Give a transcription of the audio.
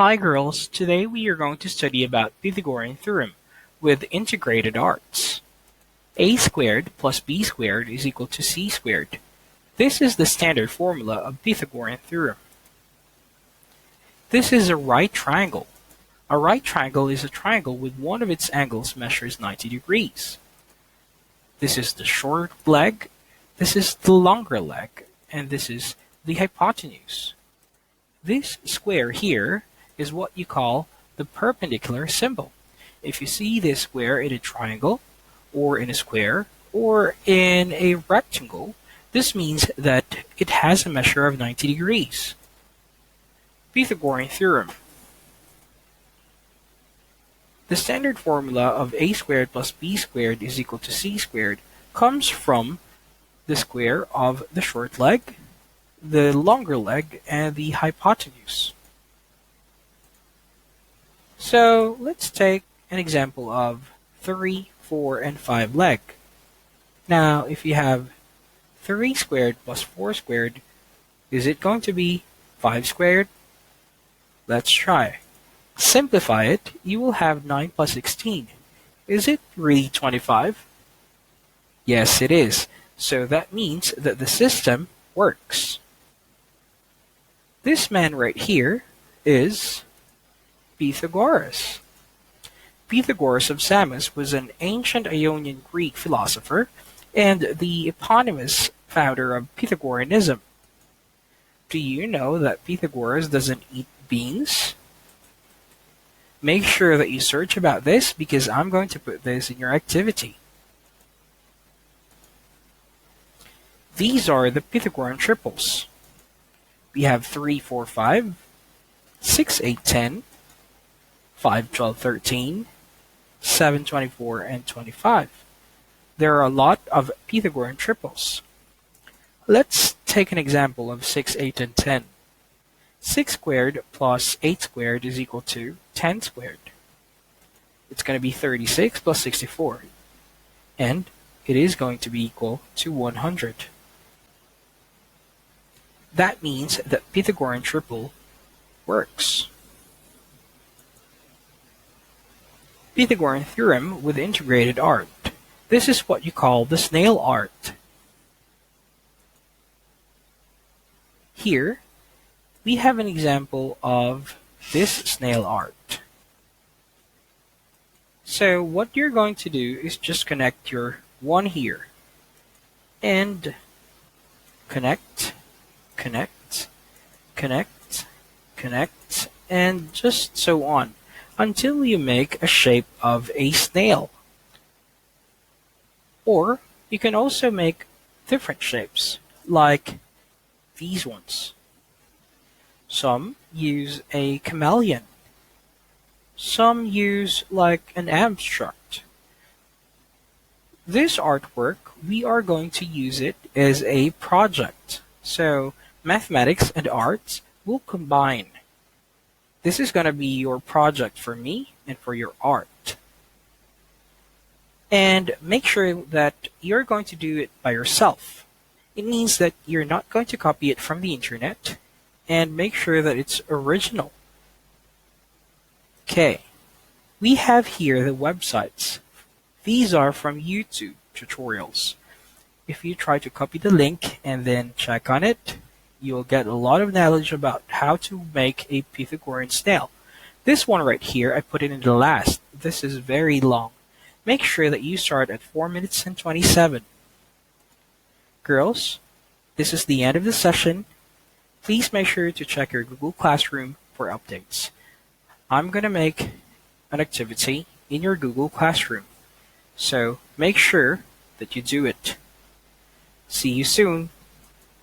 Hi girls, today we are going to study about Pythagorean Theorem with integrated arts. A squared plus b squared is equal to c squared. This is the standard formula of Pythagorean Theorem. This is a right triangle. A right triangle is a triangle with one of its angles measures 90 degrees. This is the short leg, this is the longer leg, and this is the hypotenuse. This square here is what you call the perpendicular symbol. If you see this square in a triangle, or in a square, or in a rectangle, this means that it has a measure of 90 degrees. Pythagorean Theorem. The standard formula of a squared plus b squared is equal to c squared comes from the square of the short leg, the longer leg, and the hypotenuse. So let's take an example of 3, 4, and 5 leg. Now, if you have 3 squared plus 4 squared, is it going to be 5 squared? Let's try. Simplify it, you will have 9 plus 16. Is it really 25? Yes, it is. So that means that the system works. This man right here is Pythagoras. Pythagoras of Samos was an ancient Ionian Greek philosopher and the eponymous founder of Pythagoreanism. Do you know that Pythagoras doesn't eat beans? Make sure that you search about this because I'm going to put this in your activity. These are the Pythagorean triples. We have 3, 4, 5, 6, 8, 10, 5, 12, 13, 7, 24, and 25. There are a lot of Pythagorean triples. Let's take an example of 6, 8, and 10. 6 squared plus 8 squared is equal to 10 squared. It's going to be 36 plus 64. And it is going to be equal to 100. That means that Pythagorean triple works. Pythagorean theorem with integrated art. This is what you call the snail art. Here, we have an example of this snail art. So what you're going to do is just connect your one here and connect, connect, connect, connect, and just so on until you make a shape of a snail. Or you can also make different shapes like these ones. Some use a chameleon. Some use like an abstract. This artwork, we are going to use it as a project. So mathematics and arts will combine. This is going to be your project for me and for your art. And make sure that you're going to do it by yourself. It means that you're not going to copy it from the internet, and make sure that it's original. Okay, we have here the websites. These are from YouTube tutorials. If you try to copy the link and then check on it, you'll get a lot of knowledge about how to make a Pythagorean snail. This one right here, I put it in the last. This is very long. Make sure that you start at 4 minutes and 27. Girls, this is the end of the session. Please make sure to check your Google Classroom for updates. I'm going to make an activity in your Google Classroom. So make sure that you do it. See you soon.